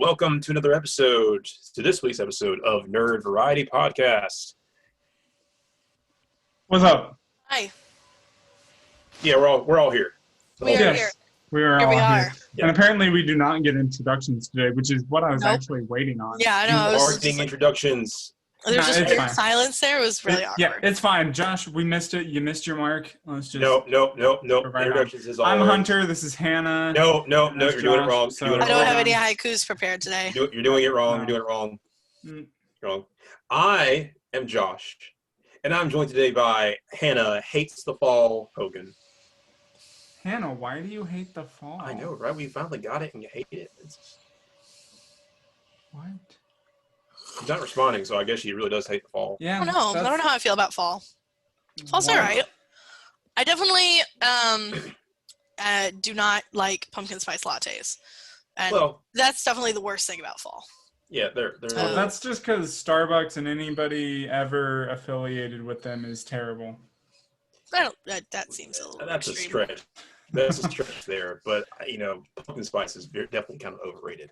welcome to another episode, to this week's episode of Nerd Variety Podcast. What's up? Hi. Yeah, we're all here. We are here. We are Here all we are. here. And apparently we do not get introductions today, which is what I was actually waiting on. Yeah, I know. You are getting introductions. There's just it's weird fine. silence there. It was really awkward. Yeah, it's fine. Josh, we missed it. You missed your mark. Let's just No. right Introductions is all. I'm Hunter. This is Hannah. No. You're That's doing it Josh, wrong. so- You're doing I it don't wrong. have any haikus prepared today. You're doing it wrong. No. You're doing it wrong. Mm. Wrong. I am Josh, and I'm joined today by Hannah Hates the Fall Hogan. Hannah, why do you hate the fall? I know, right? We finally got it, and you hate it. What? He's not responding, so I guess he really does hate the fall. Yeah. I don't know. I don't know how I feel about fall. Fall's all right. I definitely do not like pumpkin spice lattes. And Well, that's definitely the worst thing about fall. yeah, they're Well, that's just because Starbucks and anybody ever affiliated with them is terrible. I don't. That seems a little that's extreme. a stretch. That's a stretch there, but pumpkin spice is definitely kind of overrated.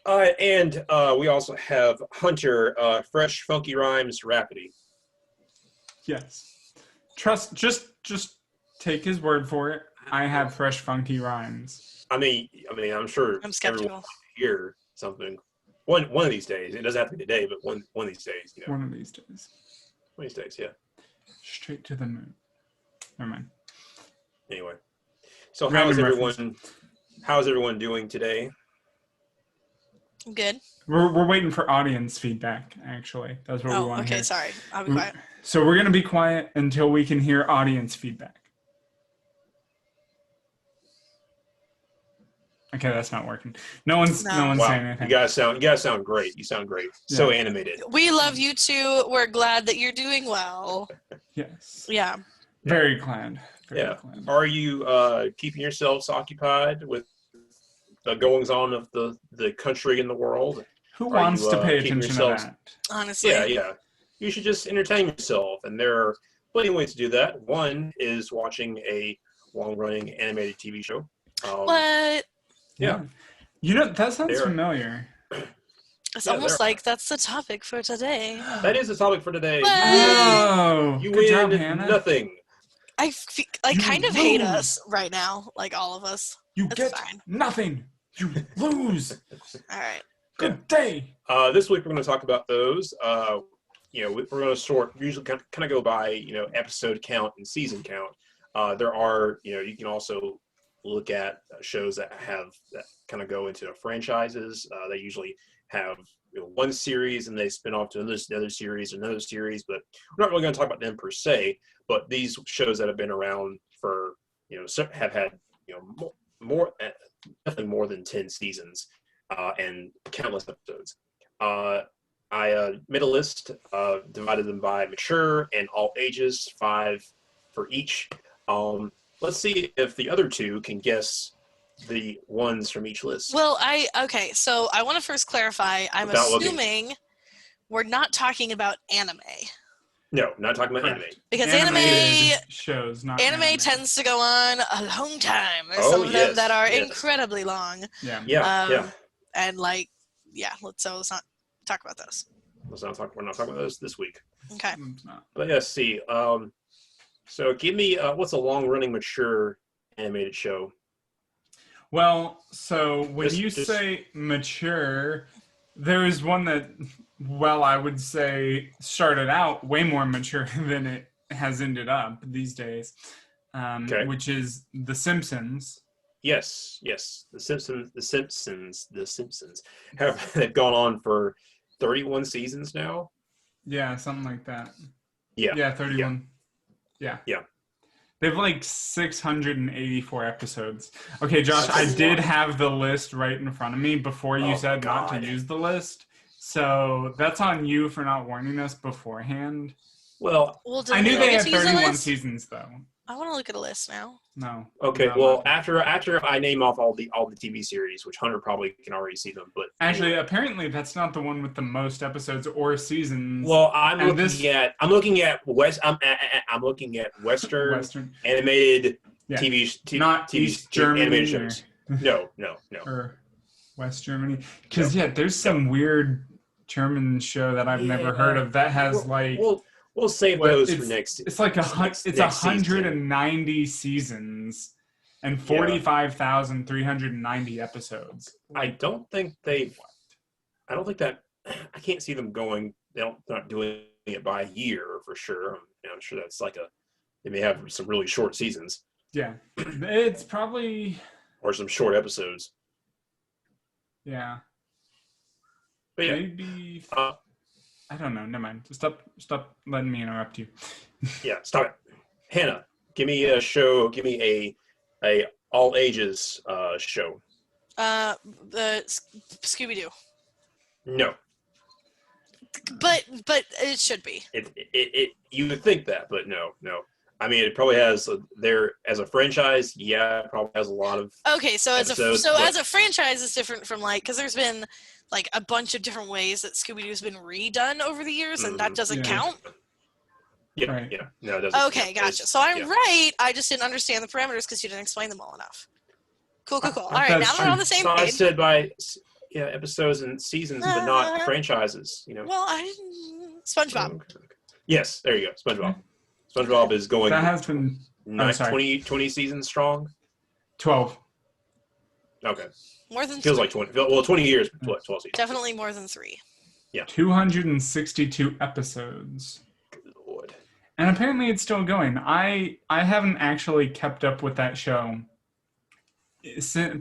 And we also have Hunter, Fresh Funky Rhymes Rapidity. Yes. Just take his word for it. I have fresh, funky rhymes. I mean, I'm sure I'm skeptical. everyone will hear something one of these days. It doesn't have to be today, but one of these days, One of these days. One of these days, yeah. Straight to the moon. Never mind. Anyway, so Random how's everyone doing today? I'm good. We're waiting for audience feedback, actually. That's what we want to okay. hear. Sorry. I'll be quiet. So we're going to be quiet until we can hear audience feedback. Okay, that's not working. No one's Wow, saying anything. you guys sound great. You sound great. So animated. We love you too. We're glad that you're doing well. Yes. Yeah. Very glad. Very glad. Are you keeping yourselves occupied with the goings on of the country and the world? Who wants to pay attention to that? Honestly. Yeah. You should just entertain yourself, and there are plenty of ways to do that. One is watching a long-running animated TV show. What? Yeah. You know, that sounds familiar. It's almost like that's the topic for today. That is the topic for today. Oh, You good win job, Hannah. nothing. I kind of hate us right now, like all of us. You That's get fine. nothing. You lose. All right. Good day. This week we're going to talk about those. We're going to usually kind of go by, episode count and season count. There are, you can also look at shows that kind of go into franchises. They usually have one series and they spin off to another series, but we're not really going to talk about them per se. But these shows that have been around for, have had, definitely more than 10 seasons and countless episodes. I made a list, divided them by mature and all ages, 5 for each. Let's see if the other two can guess the ones from each list. Well, so I want to first clarify. I'm assuming we're not talking about anime. No, not talking about anime. Because Animated shows, not anime tends to go on a long time. There's some of them that are incredibly long. Yeah. And let's not talk about those. We're not talking about those this week. Okay. But let's see. So give me what's a long-running mature animated show? Well, so when you say mature, there is one that, I would say started out way more mature than it has ended up these days, which is The Simpsons. Yes. The Simpsons they've gone on for 31 seasons now. Yeah, something like that. Yeah, 31. Yeah. They have 684 episodes. Okay, Josh, I did have the list right in front of me before you said not to use the list. So that's on you for not warning us beforehand. Well I knew they had 31 seasons, though. I want to look at a list now. No. Okay, well, after I name off all the TV series, which Hunter probably can already see them, but actually, apparently, that's not the one with the most episodes or seasons. Well, I'm looking at Western animated not TV East Germany animated shows. No. West Germany. Because there's some weird German show that I've never heard of that has we'll save those for next. It's like it's 190 seasons and 45,390 episodes. I can't see them going. They're not doing it by a year for sure. I'm sure that's they may have some really short seasons. Yeah, it's probably or some short episodes. Yeah, but maybe. I don't know. Never mind. Stop letting me interrupt you. Yeah, stop it. Hannah, give me a show. Give me a all ages show. The Scooby-Doo. No. But it should be. It you would think that, but no. I mean, it probably has there as a franchise. Yeah, it probably has a lot of. Okay, so as a franchise, it's different from because there's been a bunch of different ways that Scooby-Doo's been redone over the years, and that doesn't count. Yeah, right. Yeah, no, it doesn't. Okay, gotcha. So I'm right. I just didn't understand the parameters because you didn't explain them all enough. Cool. All right, now we're on the same page. I said by episodes and seasons, but not franchises. Well, I didn't. SpongeBob. Okay. Yes, there you go. SpongeBob. SpongeBob is going. That has been 20 seasons strong. 12. Okay. More than feels 3. like 20. Well, 20 years, 12 seasons. Definitely more than 3. Yeah. 262 episodes. Good Lord. And apparently it's still going. I haven't actually kept up with that show.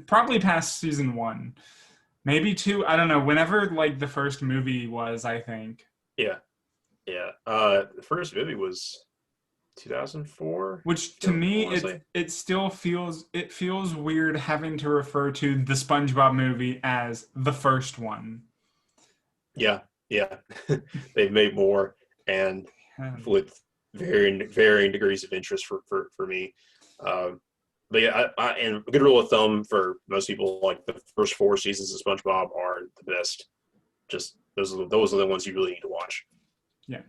Probably past season 1. Maybe 2. I don't know. Whenever the first movie was, I think. Yeah. The first movie was 2004. Which to me, it still feels weird having to refer to the SpongeBob movie as the first one. Yeah. They've made more and with varying degrees of interest for me. But yeah, and a good rule of thumb for most people, the first 4 seasons of SpongeBob are the best. Just those are the ones you really need to watch. Yeah.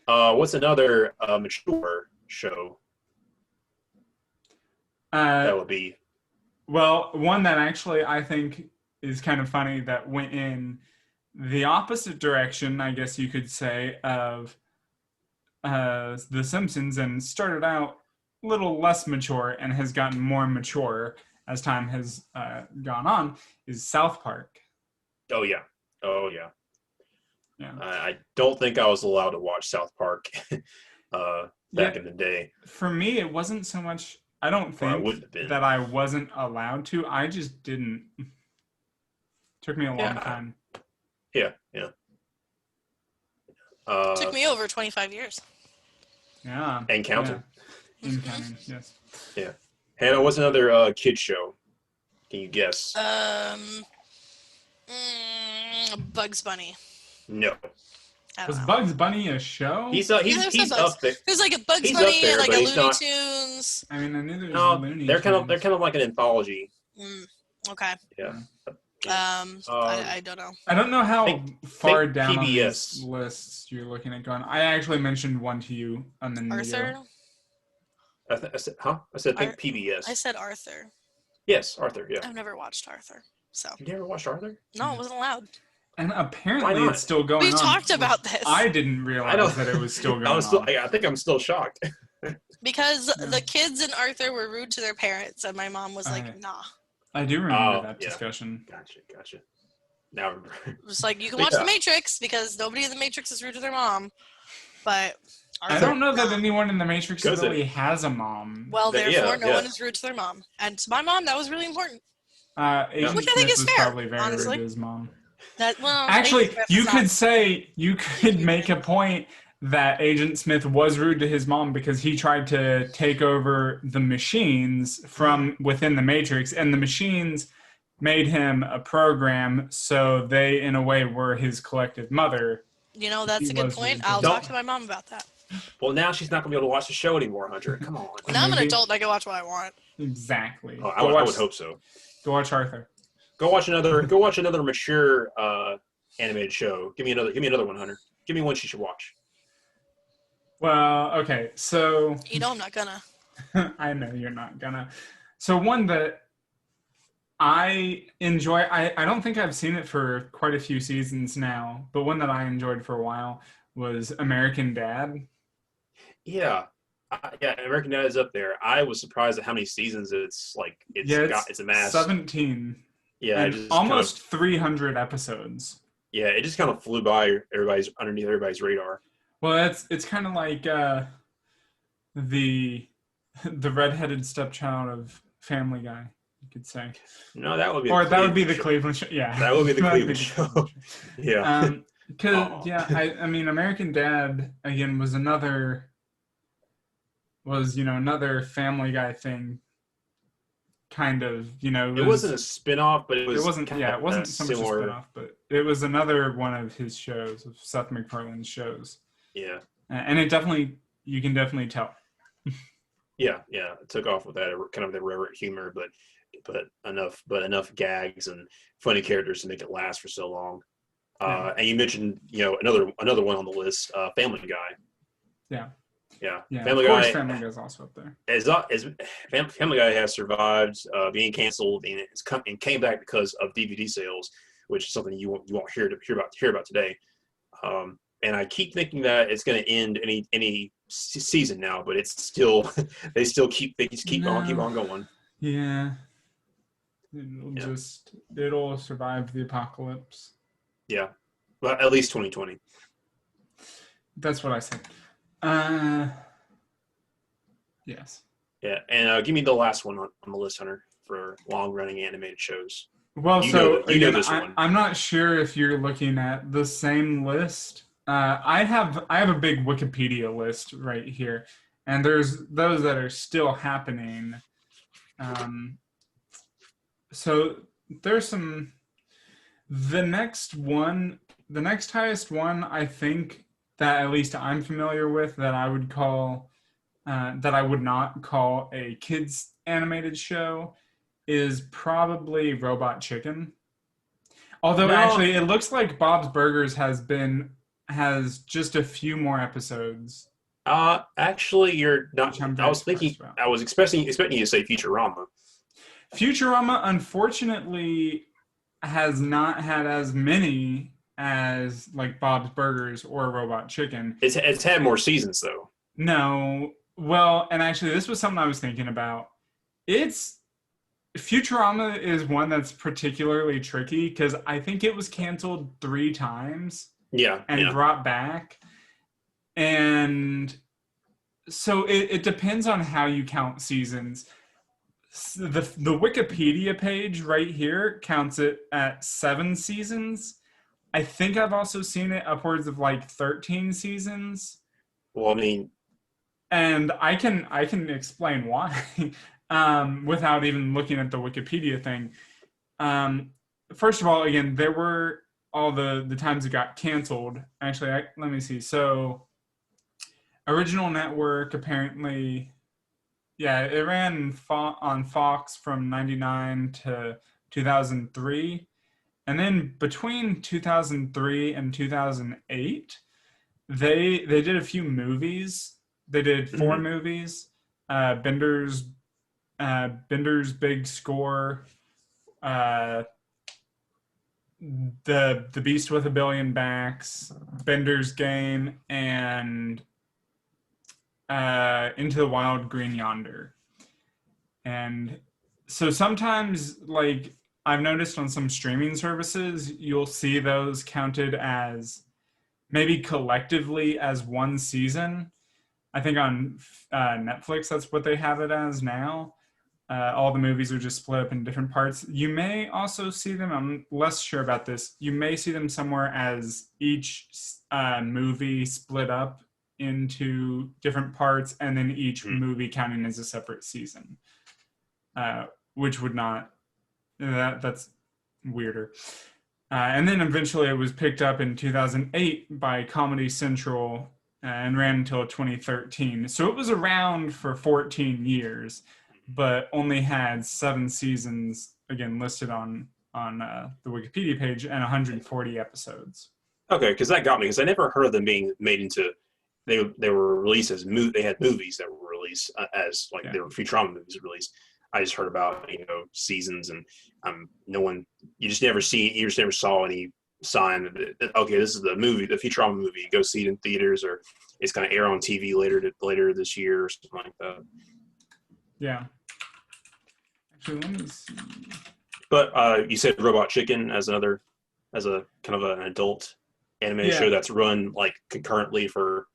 What's another mature show that would be? Well, one that actually I think is kind of funny that went in the opposite direction, I guess you could say, of The Simpsons and started out a little less mature and has gotten more mature as time has gone on, is South Park. Oh, yeah. Yeah. I don't think I was allowed to watch South Park back in the day. For me, it wasn't so much. I don't think that I wasn't allowed to. I just didn't. It took me a long time. Yeah. Took me over 25 years. Yeah. And counting. Yeah. And counting, yes. Yeah. Hannah, what's another kid show? Can you guess? Bugs Bunny. No. Was Bugs Bunny a show? He's up there. There's a Bugs Bunny and a Looney Tunes. I mean, I knew there was Looney Tunes. They're kind of like an anthology. Okay. Yeah. I don't know. I don't know how far down on PBS. these lists you're looking at going. I actually mentioned one to you on the Arthur? I said think PBS. I said Arthur. Yes, Arthur, yeah. I've never watched Arthur, so. You never watched Arthur? No, it wasn't allowed. And apparently it's still going on. We talked about this. I didn't realize that it was still going on. I think I'm still shocked. Because the kids in Arthur were rude to their parents, and my mom was like, nah. I do remember that discussion. Gotcha. Now it was like, you can watch The Matrix, because nobody in The Matrix is rude to their mom. But Arthur, I don't know that anyone in The Matrix really has a mom. Well, therefore, no one is rude to their mom. And to my mom, that was really important. Agent Which I think Smith is was fair, probably very honestly. rude to his mom. Actually, you could make a point that Agent Smith was rude to his mom because he tried to take over the machines from within the Matrix, and the machines made him a program, so they, in a way, were his collective mother. That's a good point. I'll talk to my mom about that. Well, now she's not going to be able to watch the show anymore, Hunter. Come on. Now I'm an adult and I can watch what I want. Exactly. Oh, I would hope so. Go watch Arthur. Go watch another mature animated show. Give me another one, Hunter. Give me one she should watch. Well, okay, so I'm not gonna. I know you're not gonna. So one that I enjoy. I don't think I've seen it for quite a few seasons now, but one that I enjoyed for a while was American Dad. Yeah. Yeah, American Dad is up there. I was surprised at how many seasons Yeah, it's it's amassed. 17 Yeah, it and just kind of almost 300 episodes. yeah, it just kind of flew by underneath everybody's radar. Well, it's kind of like the the redheaded stepchild of Family Guy, you could say. No, that would be the Or that would be Cleveland the show. Cleveland show. Yeah, That would be the that would be Cleveland the show. Cleveland show. Yeah. Because Oh. yeah, I mean, American Dad again was another Family Guy thing, kind of. It wasn't a spin-off, but it it was wasn't kind yeah, it of wasn't so much a similar. spinoff, but it was another one of his shows, of Seth MacFarlane's shows, Yeah. and you can definitely tell. Yeah. It took off with that kind of irreverent humor, but enough gags and funny characters to make it last for so long. And you mentioned, another one on the list, Family Guy. Yeah. Yeah. Family Guy. Family Guy is also up there. Family Guy has survived being canceled and came back because of DVD sales, which is something you won't hear about today. And I keep thinking that it's going to end any season now, but it's still they just keep on going. Yeah. It'll survive the apocalypse. Yeah, but at least 2020. That's what I said. Yes. Yeah, and give me the last one on the list, Hunter, for long-running animated shows. Well, this one. I'm not sure if you're looking at the same list. I have a big Wikipedia list right here, and there's those that are still happening. So there's some. The next highest one, I think that at least I'm familiar with, that I would not call a kids animated show, is probably Robot Chicken. Although actually, it looks like Bob's Burgers has just a few more episodes. Actually, you're not. I was expecting you to say Futurama. Futurama, unfortunately, has not had as many as like Bob's Burgers or Robot Chicken. It's had more seasons though. No, well, and actually, this was something I was thinking about. Futurama is one that's particularly tricky because I think it was canceled 3 times. Yeah, and brought back, and so it depends on how you count seasons. The Wikipedia page right here counts it at 7 seasons. I think I've also seen it upwards of like 13 seasons. Well, I mean, and I can explain why without even looking at the Wikipedia thing. First of all, again, there were all the times it got canceled. Actually, let me see. So, original network apparently. Yeah, it ran on Fox from 99 to 2003. And then between 2003 and 2008, they did a few movies. They did 4 movies. Bender's Big Score, The Beast with a Billion Backs, Bender's Game, and Into the Wild Green Yonder. And so sometimes, like, I've noticed on some streaming services, you'll see those counted as maybe collectively as 1 season. I think on Netflix, that's what they have it as now. All the movies are just split up in different parts. You may also see them, I'm less sure about this, you may see them somewhere as each movie split up into different parts, and then each movie counting as a separate season, which would not, that's weirder. And then eventually it was picked up in 2008 by Comedy Central and ran until 2013. So it was around for 14 years, but only had 7 seasons, again, listed on the Wikipedia page, and 140 episodes. Okay, because that got me, because I never heard of them being made into. They were released as they had movies that were released as they were Futurama movies released. I just heard about seasons, and you just never saw any sign that okay, this is the Futurama movie. Go see it in theaters, or it's going to air on TV later this year or something like that. Yeah. Actually, let me see. But you said Robot Chicken as a kind of an adult anime show that's run like concurrently for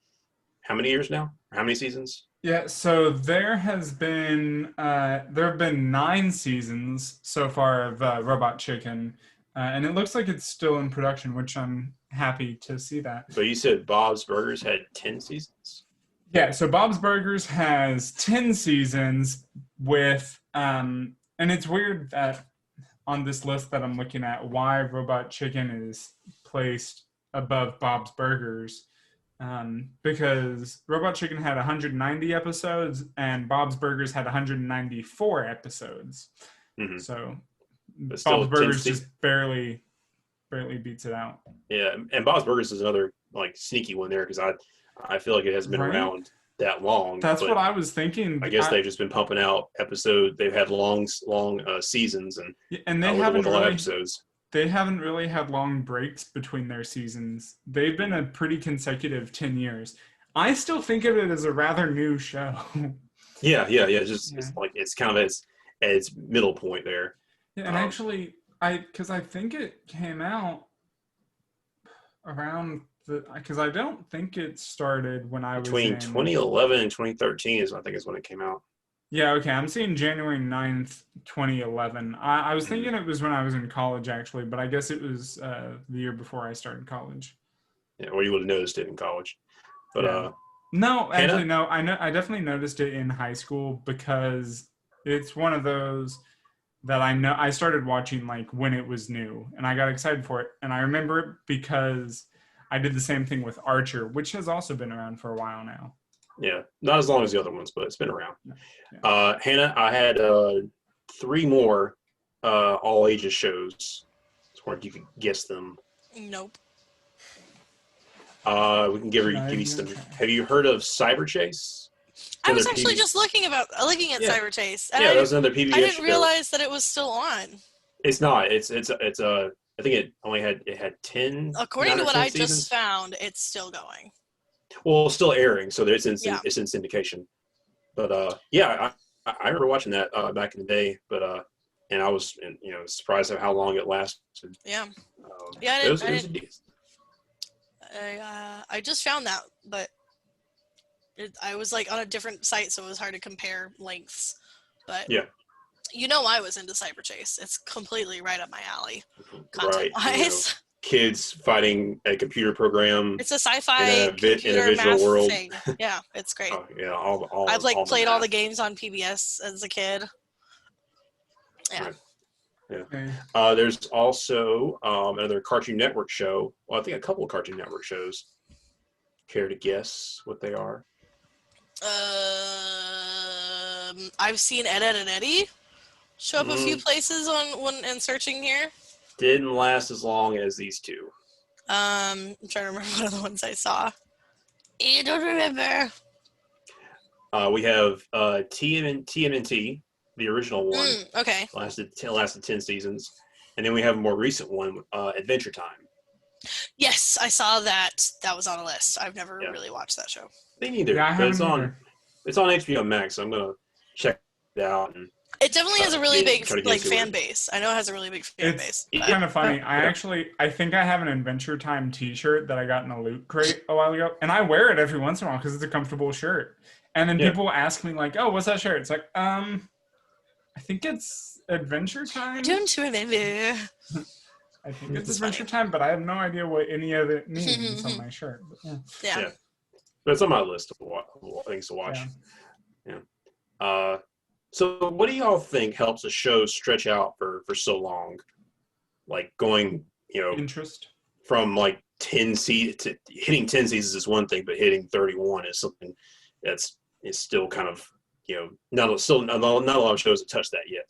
how many years now? How many seasons? Yeah, so there have been 9 seasons so far of Robot Chicken, and it looks like it's still in production, which I'm happy to see that. But you said Bob's Burgers had 10 seasons? Yeah, so Bob's Burgers has 10 seasons with, and it's weird that on this list that I'm looking at, why Robot Chicken is placed above Bob's Burgers. Because Robot Chicken had 190 episodes and Bob's Burgers had 194 episodes. Mm-hmm. So Bob's Burgers just barely beats it out. Yeah, and Bob's Burgers is another like sneaky one there because I feel like it hasn't been around that long. That's what I was thinking. I guess they've just been pumping out episodes. They've had long seasons and they haven't with a lot of episodes. They haven't really had long breaks between their seasons. They've been a pretty consecutive 10 years. I still think of it as a rather new show. Yeah. It's like it's kind of its middle point there. Yeah, and actually, because I think it came out around because I don't think it started when I was between 2011 and 2013 I think is when it came out. Yeah, okay. I'm seeing January 9th, 2011. I was thinking it was when I was in college, actually, but I guess it was the year before I started college. Yeah, well, you would have noticed it in college. But yeah. No, actually, no. I definitely noticed it in high school because it's one of those that I started watching like when it was new, and I got excited for it. And I remember it because I did the same thing with Archer, which has also been around for a while now. Yeah, not as long as the other ones, but it's been around. Yeah. Hannah, I had 3 more all ages shows. I wonder if you could guess them. Nope. We can give you some. Have you heard of Cyber Chase? I was actually just looking at Cyber Chase. And that was another PBS show. I didn't realize that it was still on. It's not. It's I think it had 10. According to what I just found, it's still going. Well, it's still airing, so it's in syndication. But I remember watching that back in the day. But and I was surprised at how long it lasted. Yeah. I just found that, but I was like on a different site, so it was hard to compare lengths. But yeah, I was into Cyber Chase. It's completely right up my alley, content-wise. Right. Kids fighting a computer program. It's a sci-fi computer math world. thing. Yeah, it's great. Oh, yeah, I've played all the games on PBS as a kid. Yeah. Right. Yeah. Okay. There's also another Cartoon Network show. Well, I think a couple of Cartoon Network shows. Care to guess what they are? I've seen Ed, Edd and Eddy show up a few places and searching here. Didn't last as long as these two. I'm trying to remember one of the ones I saw. I don't remember. We have TMNT, the original one. Okay. Lasted 10 seasons. And then we have a more recent one, Adventure Time. Yes, I saw that. That was on a list. I've never really watched that show. Me neither. Yeah, but it's on HBO Max, so I'm going to check it out. And it definitely has a really big fan base. I know it has a really big fan base. It's kind of funny. I think I have an Adventure Time t-shirt that I got in a Loot Crate a while ago, and I wear it every once in a while because it's a comfortable shirt. And then people ask me like, "Oh, what's that shirt?" It's like, I think it's Adventure Time. I don't remember. I think it's Adventure Time, but I have no idea what any of it means on my shirt. But yeah. But it's on my list of things to watch. Yeah. So what do y'all think helps a show stretch out for so long? Like going, interest from like 10 seasons to hitting 10 seasons is one thing, but hitting 31 is something that's still kind of, not a lot of shows have touched that yet.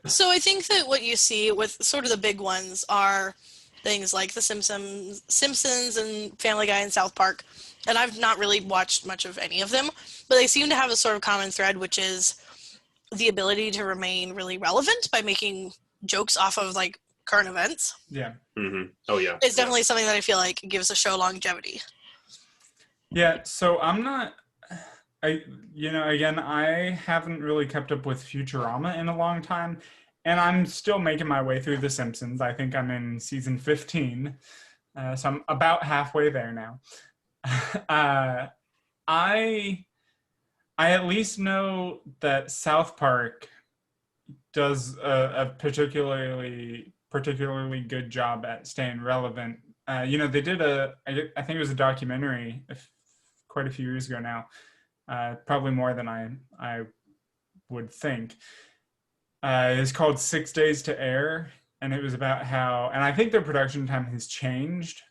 So I think that what you see with sort of the big ones are things like The Simpsons and Family Guy and South Park. And I've not really watched much of any of them, but they seem to have a sort of common thread, which is the ability to remain really relevant by making jokes off of like current events. Yeah. Mm-hmm. Oh yeah. It's definitely something that I feel like gives a show longevity. Yeah, so I'm not again, I haven't really kept up with Futurama in a long time, and I'm still making my way through The Simpsons. I think I'm in season 15, so I'm about halfway there now. I at least know that South Park does a particularly good job at staying relevant. They did I think it was a documentary quite a few years ago now, probably more than I would think. It's called 6 Days to Air, and it was about how, and I think their production time has changed,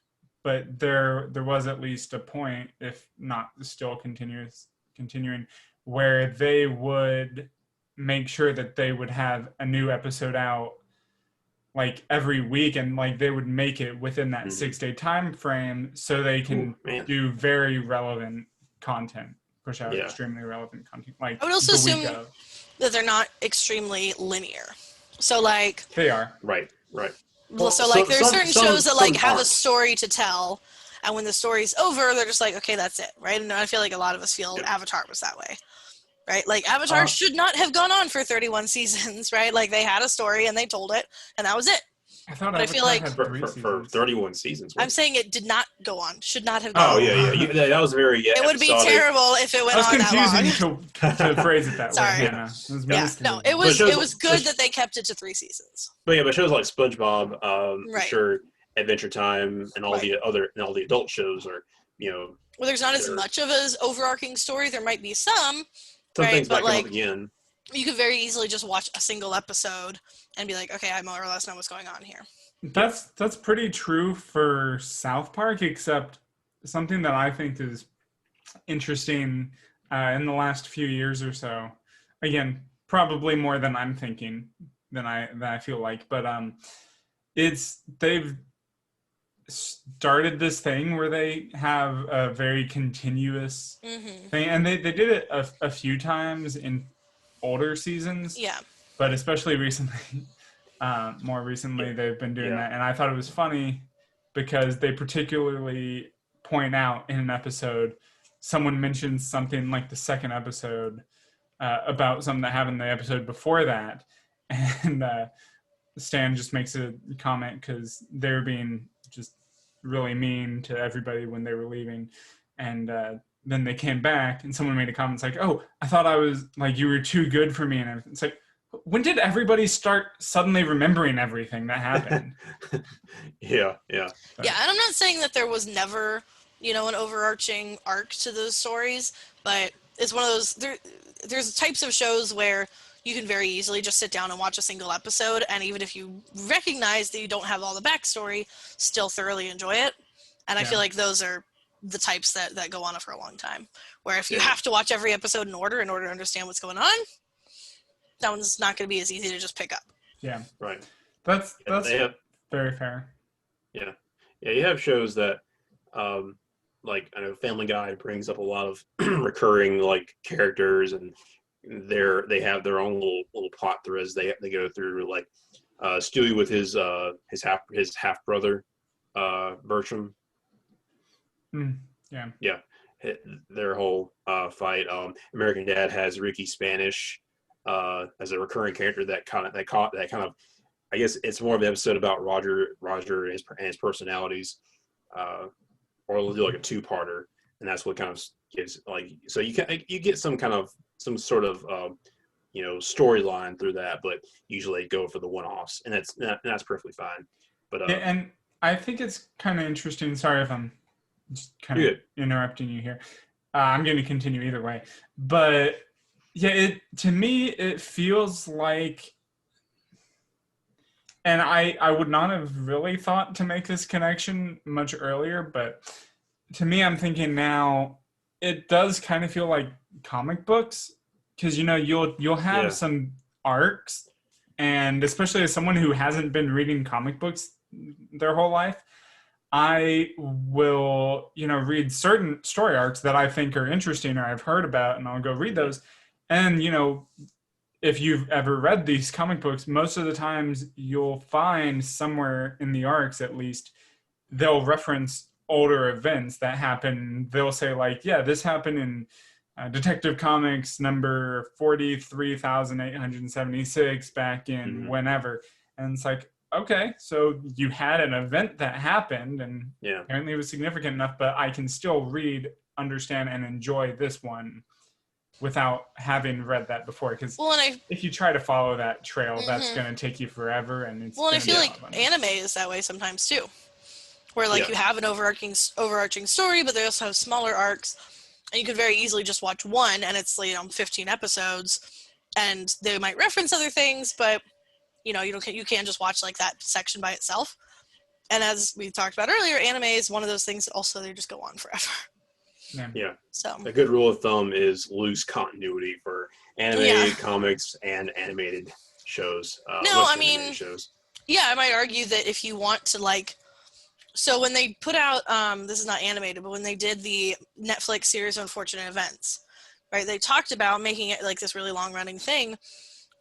but there was at least a point, if not still continuing, where they would make sure that they would have a new episode out like every week, and like they would make it within that 6-day time frame so they can do very relevant content, push out extremely relevant content. Like I would also assume that they're not extremely linear. So like they are. Right. Well, so like there are certain shows that like have a story to tell, and when the story's over, they're just like, okay, that's it, right? And I feel like a lot of us feel Avatar was that way. Right? Like Avatar should not have gone on for 31 seasons, right? Like they had a story and they told it and that was it. I thought Avatar feel like had for 31 seasons. I'm saying it did not go on. Should not have gone on. Yeah. That was very It would be terrible if it went on that long. I was confusing to phrase it that way, Hannah. It was good that they kept it to 3 seasons. But shows like SpongeBob, sure, Adventure Time, and all the adult shows are, Well, there's not as much of an overarching story. There might be some. Some things back up again. You could very easily just watch a single episode and be like, okay, I more or less know what's going on here. That's pretty true for South Park, except something that I think is interesting in the last few years or so. Again, probably more than I'm thinking, than I feel like, but they've started this thing where they have a very continuous thing, and they did it a few times in older seasons, but especially recently, more recently, they've been doing that, and I thought it was funny because they particularly point out in an episode, someone mentions something like the second episode about something that happened in the episode before that, and Stan just makes a comment because they're being just really mean to everybody when they were leaving, and then they came back and someone made a comment like, oh, I thought I was like, you were too good for me, and everything. It's like, when did everybody start suddenly remembering everything that happened? Yeah, and I'm not saying that there was never an overarching arc to those stories, but it's one of those, there's types of shows where you can very easily just sit down and watch a single episode, and even if you recognize that you don't have all the backstory, still thoroughly enjoy it. And I feel like those are the types that go on for a long time, where if you have to watch every episode in order to understand what's going on, that one's not going to be as easy to just pick up. Yeah, right. That's very fair. Yeah, you have shows that like I know Family Guy brings up a lot of recurring like characters, and they have their own little plot threads they go through, like Stewie with his half brother Bertram. Their whole fight. American Dad has Ricky Spanish as a recurring character that kind of I guess it's more of an episode about Roger and his personalities, or we'll do like a 2-parter, and that's what kind of gives like, so you get some sort of storyline through that, but usually go for the one-offs, and that's perfectly fine. But and I think it's kind of interesting. Sorry if I'm just kind of interrupting you here. I'm going to continue either way, but to me it feels like, and I would not have really thought to make this connection much earlier, but to me, I'm thinking now, it does kind of feel like comic books, because you'll have some arcs, and especially as someone who hasn't been reading comic books their whole life, I will read certain story arcs that I think are interesting or I've heard about, and I'll go read those, and if you've ever read these comic books, most of the times you'll find somewhere in the arcs, at least, they'll reference older events that happen. They'll say like, yeah, this happened in Detective Comics number 43,876 back in whenever. And it's like, okay, so you had an event that happened, and apparently it was significant enough, but I can still read, understand, and enjoy this one without having read that before. Because if you try to follow that trail, that's going to take you forever. And it's and I feel like anime is that way sometimes too, where like you have an overarching story, but they also have smaller arcs, and you could very easily just watch one, and it's 15 episodes, and they might reference other things, but you can't just watch like that section by itself. And as we talked about earlier, anime is one of those things that also they just go on forever. Yeah. So a good rule of thumb is loose continuity for animated comics and animated shows. Shows. Yeah, I might argue that if you want to so when they put out, this is not animated, but when they did the Netflix series of Unfortunate Events, right? They talked about making it like this really long running thing,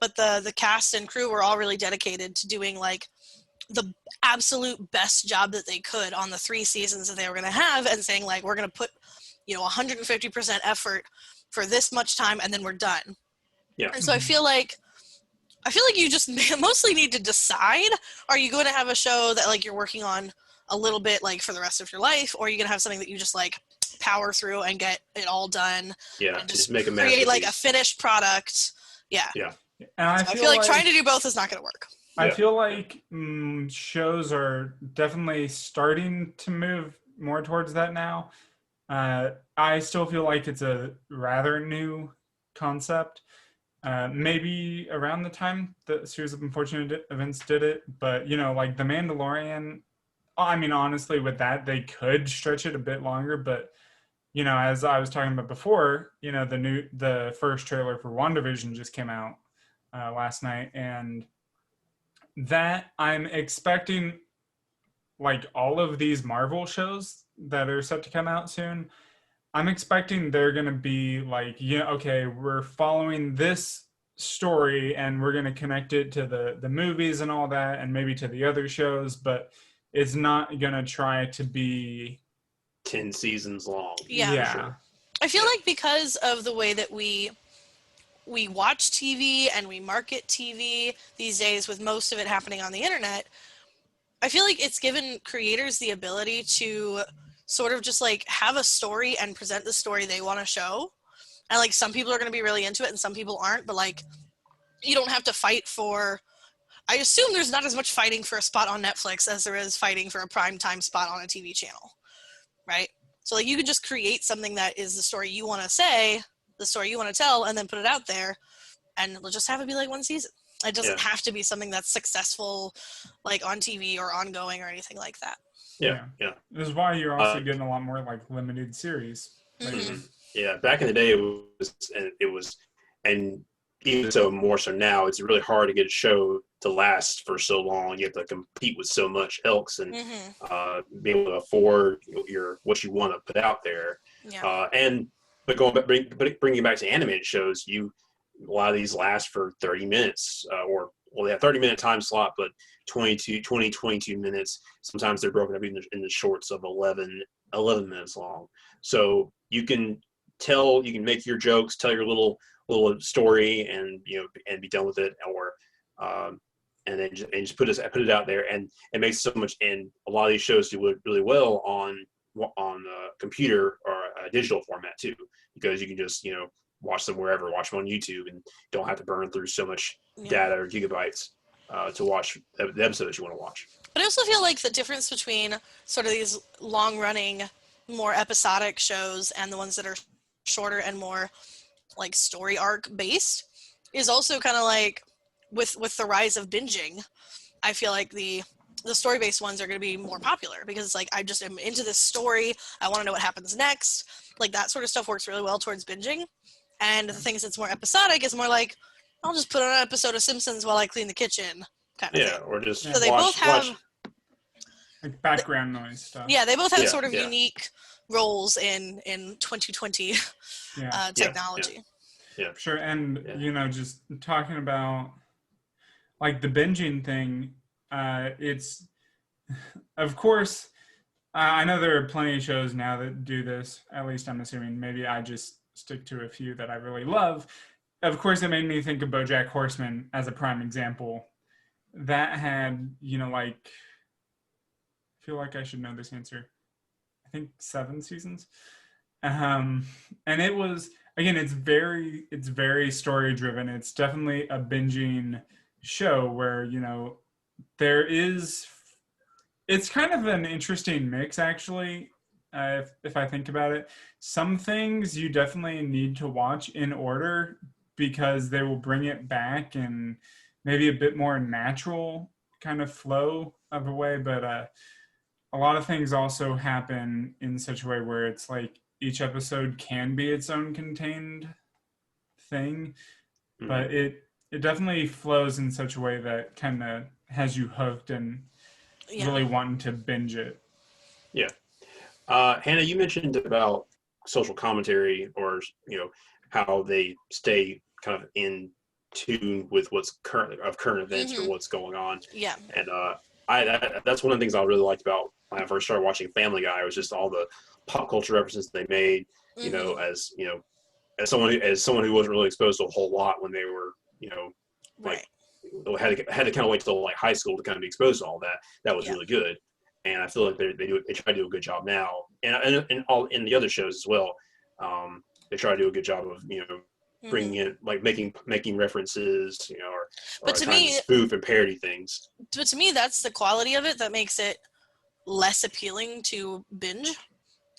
but the cast and crew were all really dedicated to doing like the absolute best job that they could on the 3 seasons that they were going to have, and saying like, we're going to put 150% effort for this much time, and then we're done. Yeah. And so I feel like you just mostly need to decide, are you going to have a show that like you're working on a little bit like for the rest of your life, or are you going to have something that you just like power through and get it all done? Yeah. And just make a create like a finished product. Yeah. Yeah. And I feel like trying to do both is not going to work. I feel like shows are definitely starting to move more towards that now. I still feel like it's a rather new concept. Maybe around the time the series of Unfortunate Events did it, but like The Mandalorian, I mean, honestly, with that they could stretch it a bit longer, but as I was talking about before, the first trailer for WandaVision just came out last night, and that I'm expecting like all of these Marvel shows that are set to come out soon. I'm expecting they're going to be like, okay, we're following this story and we're going to connect it to the movies and all that, and maybe to the other shows, but it's not going to try to be 10 seasons long. Yeah. Sure. I feel like because of the way that we watch TV and we market TV these days, with most of it happening on the internet, I feel like it's given creators the ability to sort of just like have a story and present the story they want to show. And like some people are going to be really into it and some people aren't, but like you don't have to fight for, I assume there's not as much fighting for a spot on Netflix as there is fighting for a primetime spot on a TV channel, right? So like you could just create something that is the story you want to say, the story you want to tell, and then put it out there, and we'll just have it be like one season. It doesn't have to be something that's successful like on TV or ongoing or anything like that. Yeah. This is why you're also getting a lot more like limited series. Yeah, back in the day it was, and even so more so now, it's really hard to get a show to last for so long. You have to compete with so much else and be able to afford what you want to put out there. Yeah. But bringing it back to animated shows, a lot of these last for 30 minutes they have 30-minute time slot, but 22 minutes. Sometimes they're broken up in the shorts of 11 minutes long. So you can make your jokes, tell your little story, and and be done with it, or and then just put it out there, and it makes so much. And a lot of these shows do really well on computer or a digital format too, because you can just watch them wherever, watch them on YouTube, and don't have to burn through so much data or gigabytes to watch the episode that you want to watch. But I also feel like the difference between sort of these long-running, more episodic shows and the ones that are shorter and more like story arc based is also kind of like with the rise of binging. I feel like the story-based ones are going to be more popular because it's like I just am into this story. I want to know what happens next. Like that sort of stuff works really well towards binging. And the things that's more episodic is more like, I'll just put on an episode of Simpsons while I clean the kitchen kind of thing. Or just so they both have like background noise stuff. Yeah, they both have sort of unique roles in 2020 technology. Yeah. Sure. And, just talking about like the binging thing, it's, of course, I know there are plenty of shows now that do this. At least I'm assuming. Maybe I just stick to a few that I really love. Of course, it made me think of BoJack Horseman as a prime example. That had, I feel like I should know this answer. I think 7 seasons. And it was, again, it's very story driven. It's definitely a binging show where, there is, it's kind of an interesting mix, actually, if I think about it. Some things you definitely need to watch in order because they will bring it back in maybe a bit more natural kind of flow of a way. But a lot of things also happen in such a way where it's like each episode can be its own contained thing, but it definitely flows in such a way that kind of has you hooked and really wanting to binge it. Yeah. Hannah, you mentioned about social commentary, or how they stay kind of in tune with what's current events or what's going on. Yeah. And that's one of the things I really liked about when I first started watching Family Guy, was just all the pop culture references they made. As someone who wasn't really exposed to a whole lot when they were like had to kind of wait till like high school to kind of be exposed to all that. That was really good. And I feel like they try to do a good job now, and all in the other shows as well. They try to do a good job of bringing in, like making references, or to trying me, to spoof and parody things. But to me, that's the quality of it that makes it less appealing to binge,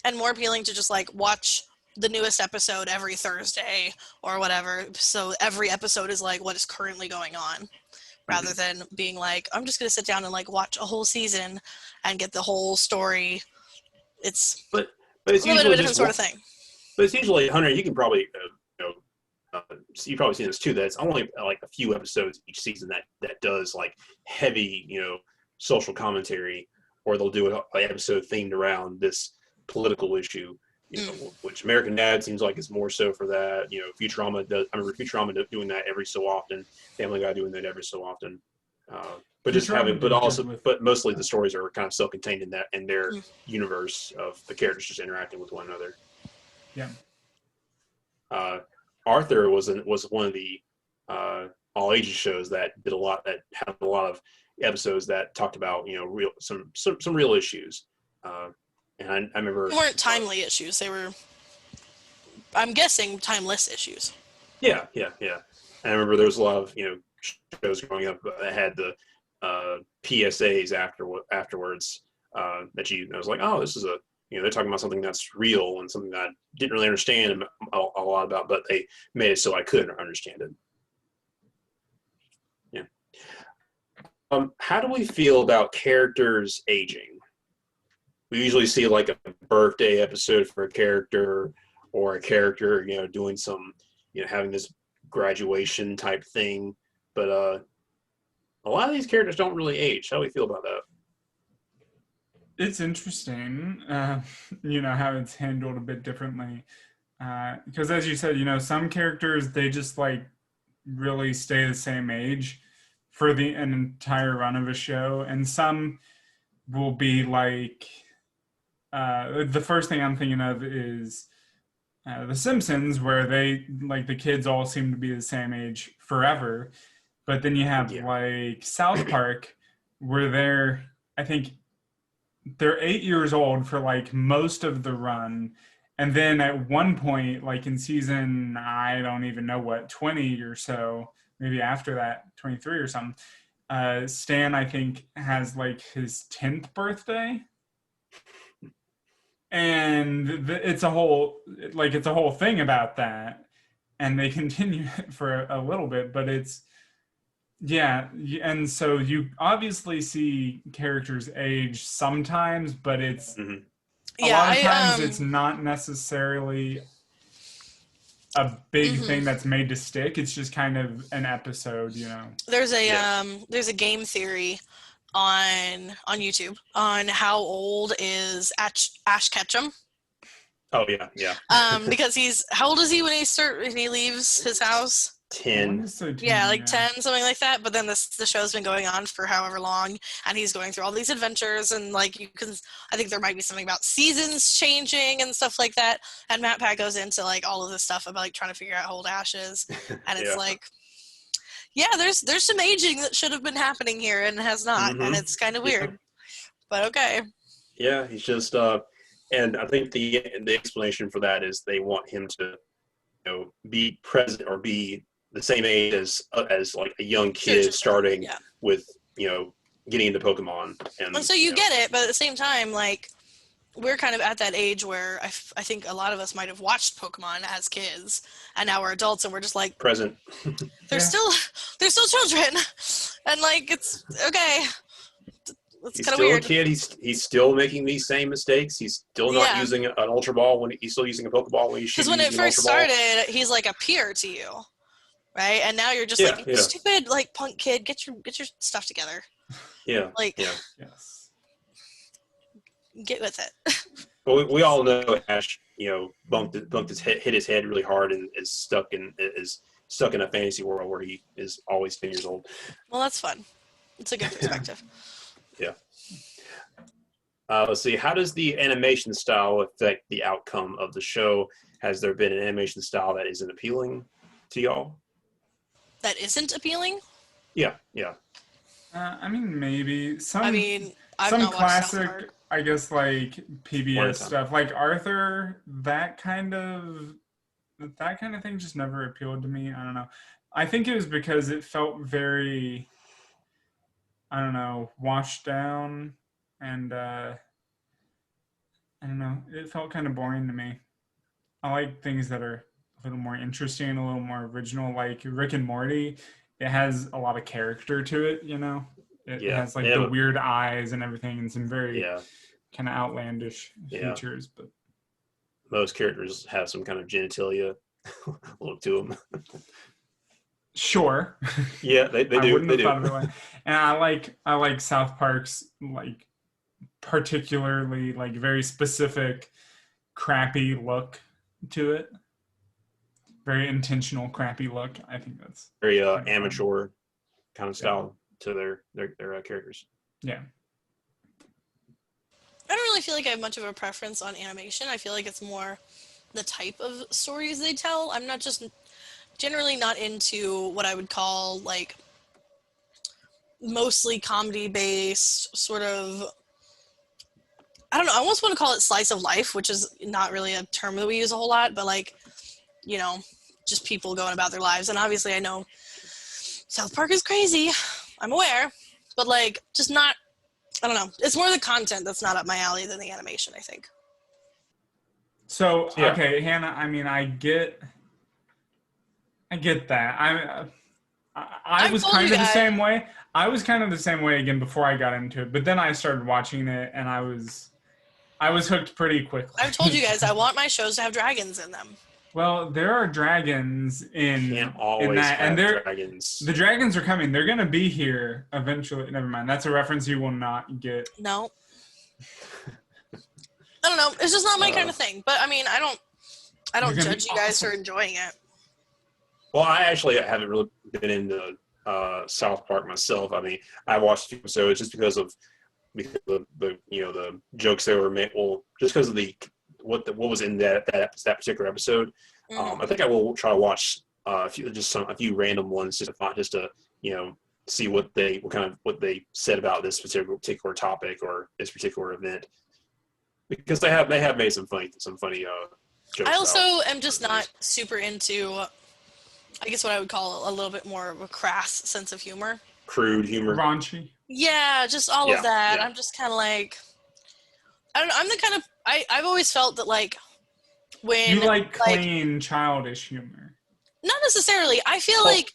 and more appealing to just like watch the newest episode every Thursday or whatever. So every episode is like what is currently going on, rather than being like, I'm just going to sit down and like watch a whole season and get the whole story. But it's a little bit of a different sort of thing. But it's usually, Hunter, you can probably you've probably seen this too, that it's only like a few episodes each season that does like heavy social commentary, or they'll do an episode themed around this political issue. Which American Dad seems like it's more so for that. Futurama does. I remember Futurama doing that every so often. Family Guy doing that every so often. But mostly the stories are kind of self-contained in their universe of the characters just interacting with one another. Yeah. Arthur was one of the all ages shows that had a lot of episodes that talked about some real issues. And I remember they weren't timely issues. They were, I'm guessing, timeless issues. Yeah. And I remember there was a lot of shows growing up that had the PSAs afterwards that I was like, oh, this is they're talking about something that's real and something that I didn't really understand a lot about, but they made it so I could understand it. Yeah. How do we feel about characters aging? We usually see like a birthday episode for a character, or a character, doing some, having this graduation type thing. But a lot of these characters don't really age. How do we feel about that? It's interesting, how it's handled a bit differently. Because as you said, some characters, they just like really stay the same age for an entire run of a show. And some will be like, the first thing I'm thinking of is The Simpsons, where they, like, the kids all seem to be the same age forever. But then you have like South Park, where I think they're 8 years old for like most of the run. And then at one point, like in season, I don't even know what, 20 or so, maybe after that, 23 or something, Stan, I think, has like his 10th birthday. And it's a whole thing about that. And they continue it for a little bit, but and so you obviously see characters age sometimes, but it's a lot of times it's not necessarily a big thing that's made to stick. It's just kind of an episode, There's a game theory on YouTube on how old is Ash Ketchum. Oh yeah, yeah. Because how old is he when he leaves his house? 10. Yeah, like 10, something like that. But then the show's been going on for however long, and he's going through all these adventures, and like I think there might be something about seasons changing and stuff like that. And Matt Pat goes into like all of this stuff about like trying to figure out how old Ash is, and it's like, yeah, there's some aging that should have been happening here and has not, and it's kind of weird. But okay. Yeah, he's just and I think the explanation for that is they want him to, be present or be the same age as like a young kid starting with, getting into Pokemon. And so you get it, but at the same time, like, we're kind of at that age where I think a lot of us might have watched Pokemon as kids, and now we're adults, and we're just like present. They're still children, and like it's okay. It's kind of weird. He's still a kid. He's still making these same mistakes. He's still not using an Ultra Ball when he's still using a Pokeball when he's shooting. Because when it first started, he's like a peer to you, right? And now you're just like, you stupid, like punk kid. Get your stuff together. Yeah. Like, yes. Get with it. But we all know Ash, hit his head really hard and is stuck in a fantasy world where he is always 10 years old. Well, that's fun. It's a good perspective. Yeah. Let's see. How does the animation style affect the outcome of the show? Has there been an animation style that isn't appealing to y'all? That isn't appealing? Yeah. I mean, maybe some. I've some not classic, I guess, like PBS stuff, like Arthur. That kind of thing just never appealed to me. I don't know. I think it was because it felt very, I don't know, washed down, and I don't know. It felt kind of boring to me. I like things that are a little more interesting, a little more original, like Rick and Morty. It has a lot of character to it, It has like the weird eyes and everything, and some very kind of outlandish features. But most characters have some kind of genitalia look to them. Sure. Yeah, they do. I wouldn't have thought of it like. And I like South Park's like particularly like very specific crappy look to it. Very intentional crappy look. I think that's very amateur kind of style to their characters. Yeah. I don't really feel like I have much of a preference on animation. I feel like it's more the type of stories they tell. I'm not just generally not into what I would call like mostly comedy based sort of, I don't know, I almost want to call it slice of life, which is not really a term that we use a whole lot, but like, just people going about their lives. And obviously I know South Park is crazy. I'm aware, but like just not, I don't know. It's more the content that's not up my alley than the animation, I think. So, okay, Hannah, I mean, I get that. I was kind of the same way. I was kind of the same way again before I got into it, but then I started watching it and I was hooked pretty quickly. I've told you guys I want my shows to have dragons in them. Well, there are dragons in that, and dragons. The dragons are coming. They're gonna be here eventually. Never mind. That's a reference you will not get. No. I don't know. It's just not my kind of thing. But I mean, I don't judge you guys for enjoying it. Well, I actually haven't really been into South Park myself. I mean, I watched a few episodes just because of the jokes they were made. Well, just because of what was in that particular episode. I think I will try to watch a few random ones just to see what they said about this particular topic or this particular event, because they have made some funny jokes. I also am just not super into, I guess what I would call a little bit more of a crass sense of humor. Crude humor. Raunchy. Yeah, just all of that. Yeah. I'm just kind of like, I don't know. I'm the kind of, I've always felt that like when you like clean, childish humor. Not necessarily. I feel like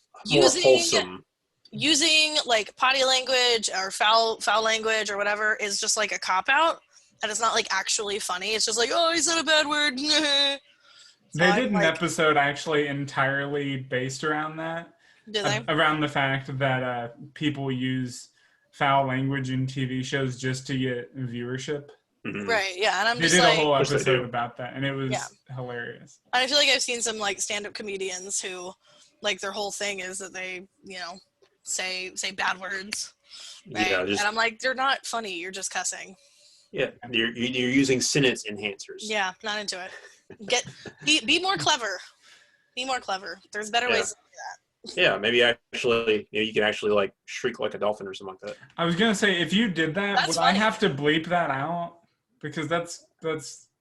using like potty language or foul language or whatever is just like a cop out, and it's not like actually funny. It's just like, oh, he said a bad word. They did an episode actually entirely based around that. Did they? Around the fact that people use foul language in TV shows just to get viewership. Mhm. Right, yeah, and I'm They just did a like, whole Which they episode do. about that, and it was Yeah. hilarious. and I feel like I've seen some like stand-up comedians who, like, their whole thing is that they, say bad words, right? Yeah, And I'm like, they're not funny. You're just cussing. you're using sentence enhancers. Yeah, not into it. Be more clever. Be more clever. There's better Yeah. ways to do that. Yeah, maybe actually, you can actually like shriek like a dolphin or something like that. I was gonna say, if you did that, That's would funny. I have to bleep that out? Because that's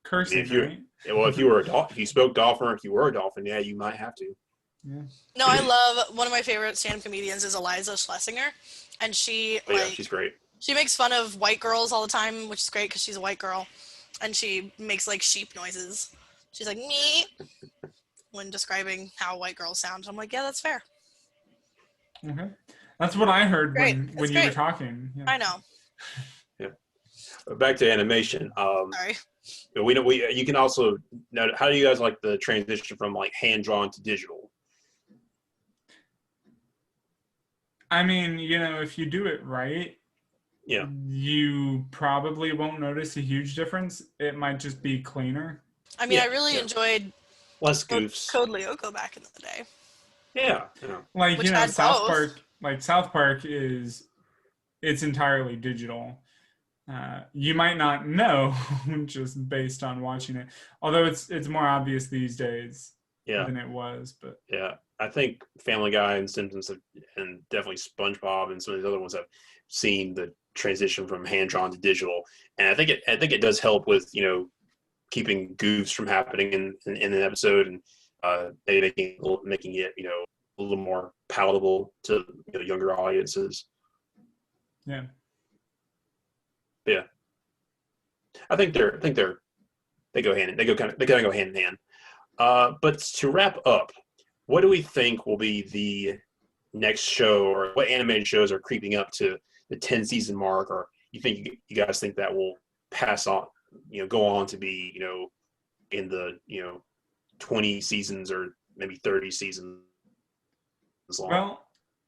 cursing, If you, right? well, if you were a dolphin, if you spoke dolphin, or if you were a dolphin, yeah, you might have to. Yeah. No, I love one of my favorite stand-up comedians is Eliza Schlesinger, and she Oh, yeah, she's great. she makes fun of white girls all the time, which is great because she's a white girl, and she makes like sheep noises. She's like me when describing how white girls sound. I'm like, yeah, that's fair. Okay. That's what I heard Great. when It's you were great. talking. Yeah. I know. But back to animation. Sorry. We know you can also know, how do you guys like the transition from like hand drawn to digital? I mean, if you do it right, Yeah. you probably won't notice a huge difference. It might just be cleaner. I mean, Yeah, I really yeah. enjoyed Less goofs. Code Lyoko back in the day. Yeah. Like, Which had South both. Park, South Park it's entirely digital. You might not know just based on watching it, although it's more obvious these days Yeah. than it was. But Yeah. I think Family Guy and Simpsons and definitely SpongeBob and some of these other ones have seen the transition from hand drawn to digital, and I think it does help with keeping goofs from happening in an episode, and maybe making it a little more palatable to younger audiences. yeah. Yeah, I think they go hand they kind of go hand in hand. But to wrap up, what do we think will be the next show, or what animated shows are creeping up to the 10 season mark, or you guys think that will pass on, go on to be, in the 20 seasons or maybe 30 seasons long? Well,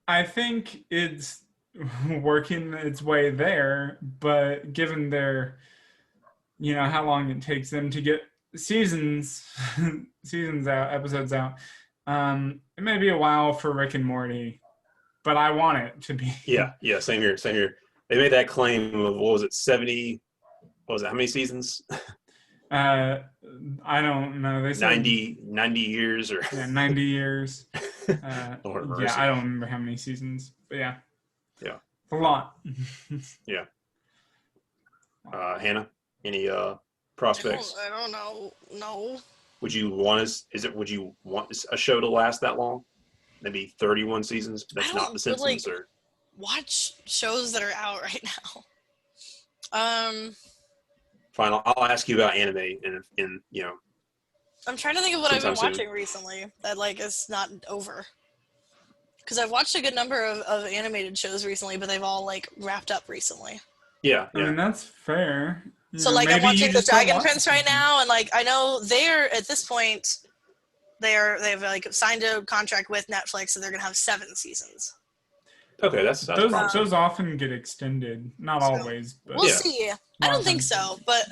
I think it's working its way there, but given their, how long it takes them to get seasons out, episodes out, it may be a while for Rick and Morty, but I want it to be. Yeah, same here. They made that claim of, what was it, 70? What was it? How many seasons? I don't know. They said 90 years or 90 years. Lord Yeah, mercy. I don't remember how many seasons, but yeah. Yeah. It's a lot. Yeah. Hannah, any prospects? I don't know. No. Would you want a show to last that long? Maybe 31 seasons? That's I not don't The Simpsons, really- or Watch shows that are out right now. fine. I'll ask you about anime in I'm trying to think of what I've been Sometime soon. watching recently that is not over. Because I've watched a good number of animated shows recently, but they've all wrapped up recently. Yeah. I mean, that's fair. So I'm watching The Dragon Prince right now, and I know they're at this point they've signed a contract with Netflix, so they're gonna have 7 seasons. Okay, that's promising. Those often get extended, not always, but we'll see. I don't think often. so, but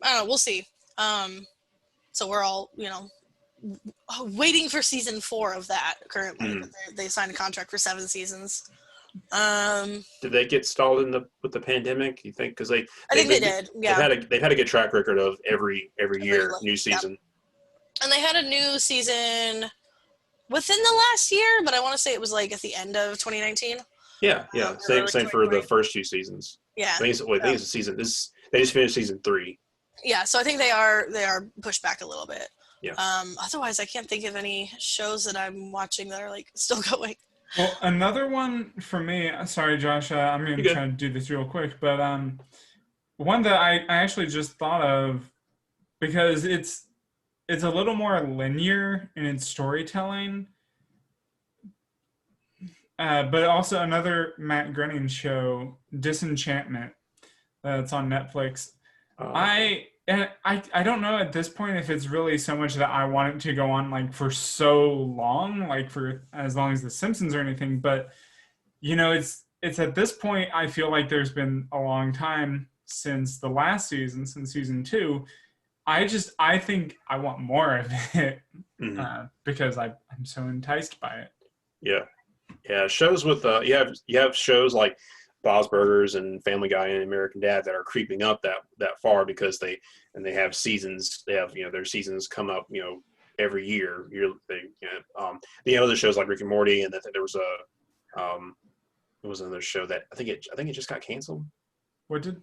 I don't know. We'll see. So we're all waiting for season 4 of that currently. But they signed a contract for 7 seasons. Did they get stalled with the pandemic? You think? Because I think they did. Yeah. They've had a good track record of every year new season. Yeah. And they had a new season within the last year, but I want to say it was at the end of 2019. Yeah. Same for the 2020. first 2 seasons. Yeah. I think it's a season. They just finished season 3. Yeah, so I think they are pushed back a little bit. Yeah. Otherwise, I can't think of any shows that I'm watching that are still going. Well, another one for me. Sorry, Josh. I'm going to try to do this real quick, but one that I actually just thought of, because it's a little more linear in its storytelling, but also another Matt Groening show, Disenchantment, that's on Netflix. I don't know at this point if it's really so much that I want it to go on for so long, for as long as The Simpsons or anything, but it's at this point I feel like there's been a long time since the last season, since season 2. I think I want more of it because I'm so enticed by it. Yeah. Shows with you have shows like Bob's Burgers and Family Guy and American Dad that are creeping up that far because they have seasons. They have their seasons come up every year. Other shows like Rick and Morty, and there was it was another show that I think it just got canceled. What did?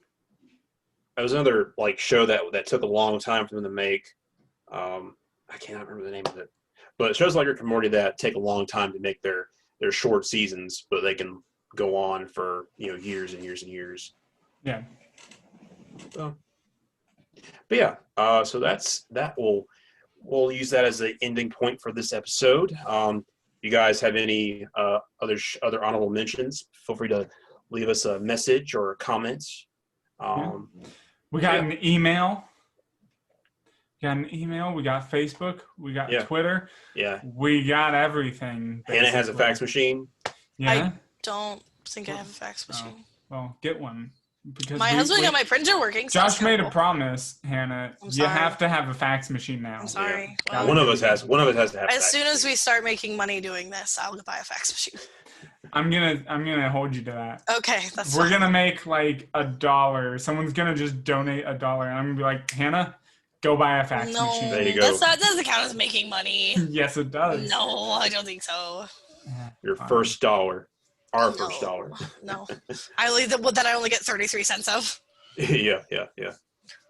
It was another show that took a long time for them to make. I cannot remember the name of it, but shows like Rick and Morty that take a long time to make their short seasons, but they can go on for years and years and years. Yeah. But yeah, so that we'll use that as the ending point for this episode. You guys have any other honorable mentions? Feel free to leave us a message or a comment. We got an email. We got Facebook. We got Twitter. Yeah. We got everything. Hannah has a fax machine. Yeah. I don't think I have a fax machine. Oh, well, get one. Because my husband got my printer working. So Josh made a promise, Hannah. You have to have a fax machine now. I'm sorry. Yeah. Well, one of us has to have. As soon as we start making money doing this, I'll buy a fax machine. I'm gonna hold you to that. Okay, that's. We're gonna make like $1. Someone's gonna just donate $1, and I'm gonna be like, Hannah, go buy a fax machine. There you go. That doesn't count as making money. Yes, it does. No, I don't think so. Your first $1. Our first $1. No, I only get 33 cents of. Yeah.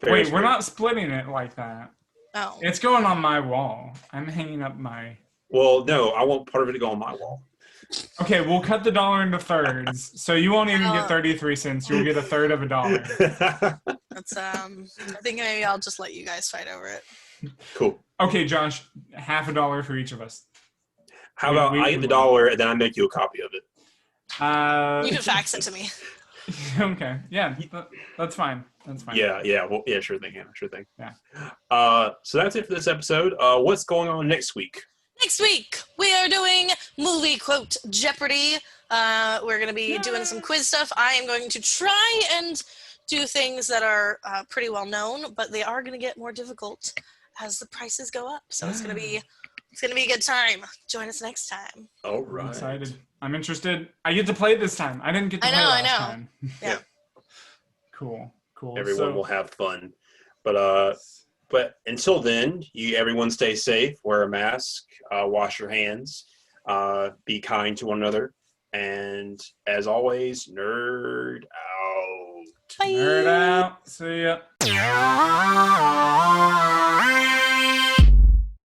Wait, we're not splitting it like that. Oh. It's going on my wall. I'm hanging up my. Well, no, I want part of it to go on my wall. Okay, we'll cut the $1 into thirds, so you won't even get 33 cents. You'll get a third of $1. That's I think maybe I'll just let you guys fight over it. Cool. Okay, Josh, $50 for each of us. How about I get the $1 and then I make you a copy of it? You can fax it to me. Okay. Yeah, that's fine. That's fine. Yeah. Well, yeah, sure thing. Yeah. So that's it for this episode. What's going on next week? Next week, we are doing Movie Quote Jeopardy. We're going to be doing some quiz stuff. I am going to try and do things that are pretty well known, but they are going to get more difficult as the prices go up. So it's going to be a good time. Join us next time. All right. I'm excited. I'm interested. I get to play this time. I didn't get to play last time. Yeah. Cool. Everyone will have fun. But until then, everyone stay safe, wear a mask, wash your hands, be kind to one another, and as always, nerd out. Bye. Nerd out. See ya.